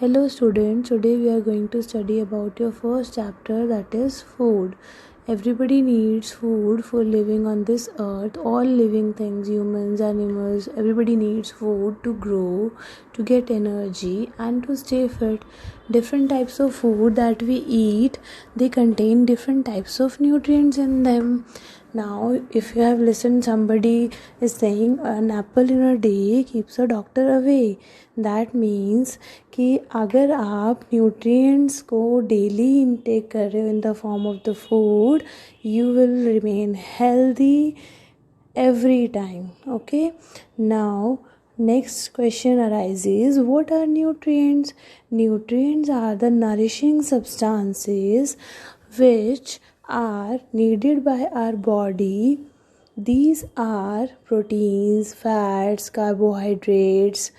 Hello students, today we are going to study about your first chapter, that is food. Everybody needs food for living on this earth. All living things, humans, animals, everybody needs food to grow, to get energy and to stay fit. Different types of food that we eat, they contain different types of nutrients in them. Now, if you have listened, somebody is saying an apple in a day keeps a doctor away. That means कि अगर आप nutrients को daily intake कर रहे हो in the form of the food, you will remain healthy every time. Okay, now next question arises, what are nutrients? Nutrients are the nourishing substances which are needed by our body. These are proteins, fats, carbohydrates,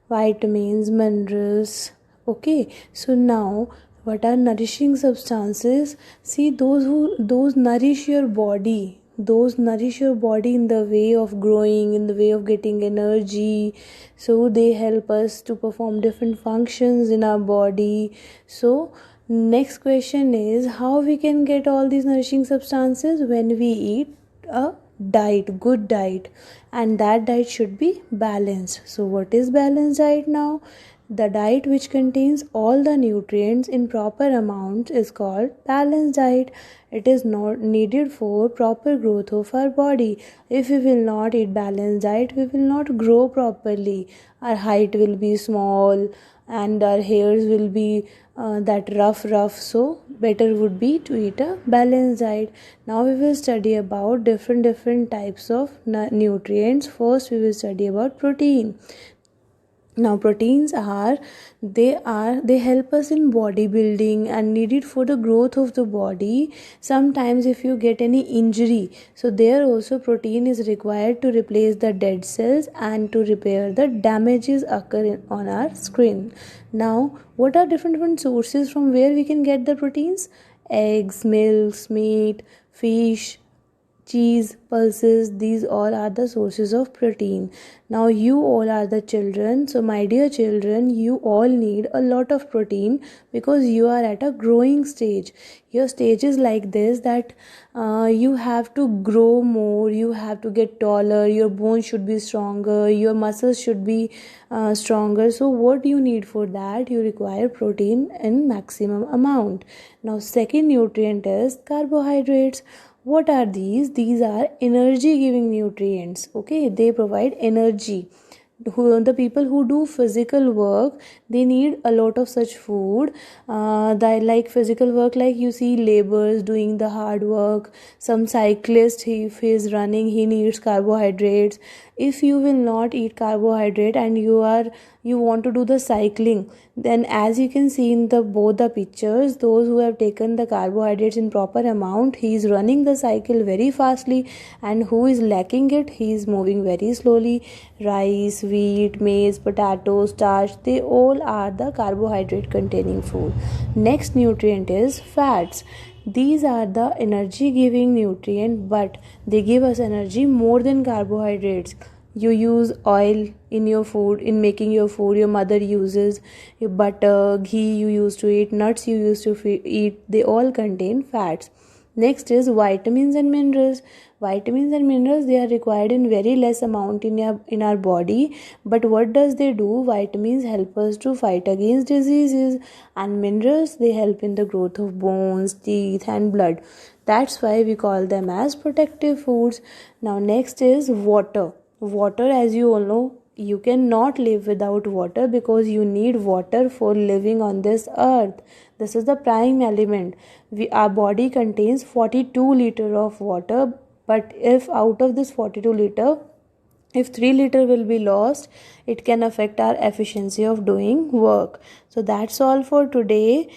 vitamins, minerals. Okay, so now what are nourishing substances? See, those nourish your body. Those nourish your body in the way of growing, in the way of getting energy. So they help us to perform different functions in our body. So next question is, how we can get all these nourishing substances? When we eat a good diet, and that diet should be balanced. So what is balanced diet? Now, the diet which contains all the nutrients in proper amounts is called balanced diet. It is not needed for proper growth of our body. If we will not eat balanced diet, we will not grow properly. Our height will be small and our hairs will be that rough. So better would be to eat a balanced diet. Now we will study about different types of nutrients. First we will study about protein. Now proteins they help us in bodybuilding and needed for the growth of the body. Sometimes if you get any injury, so there also protein is required to replace the dead cells and to repair the damages occur on our skin. Now what are different sources from where we can get the proteins? Eggs, milks, meat, fish, cheese, pulses, these all are the sources of protein. Now you all are the children, so my dear children, you all need a lot of protein because you are at a growing stage. Your stage is like this, that you have to grow more, you have to get taller, your bones should be stronger, your muscles should be stronger. So what you need for that? You require protein in maximum amount. Now second nutrient is carbohydrates. What are these? These are energy giving nutrients. Okay, they provide energy. The people who do physical work, they need a lot of such food. That like physical work, like you see laborers doing the hard work. Some cyclist, if he is running, he needs carbohydrates. If you will not eat carbohydrate and you want to do the cycling, then as you can see in the both the pictures, those who have taken the carbohydrates in proper amount, he is running the cycle very fastly, and who is lacking it, he is moving very slowly. Rice, wheat, maize, potatoes, starch, they all are the carbohydrate containing food. Next nutrient is fats. These are the energy giving nutrient, but they give us energy more than carbohydrates. You use oil in your food, in making your food. Your mother uses your butter, ghee you used to eat, nuts you used to eat. They all contain fats. Next is vitamins and minerals. Vitamins and minerals, they are required in very less amount in our body. But what does they do? Vitamins help us to fight against diseases, and minerals, they help in the growth of bones, teeth and blood. That's why we call them as protective foods. Now next is water. Water, as you all know, you cannot live without water because you need water for living on this earth. This is the prime element. Our body contains 42 liter of water, but if out of this 42 liter, if 3 liter will be lost, it can affect our efficiency of doing work. So that's all for today.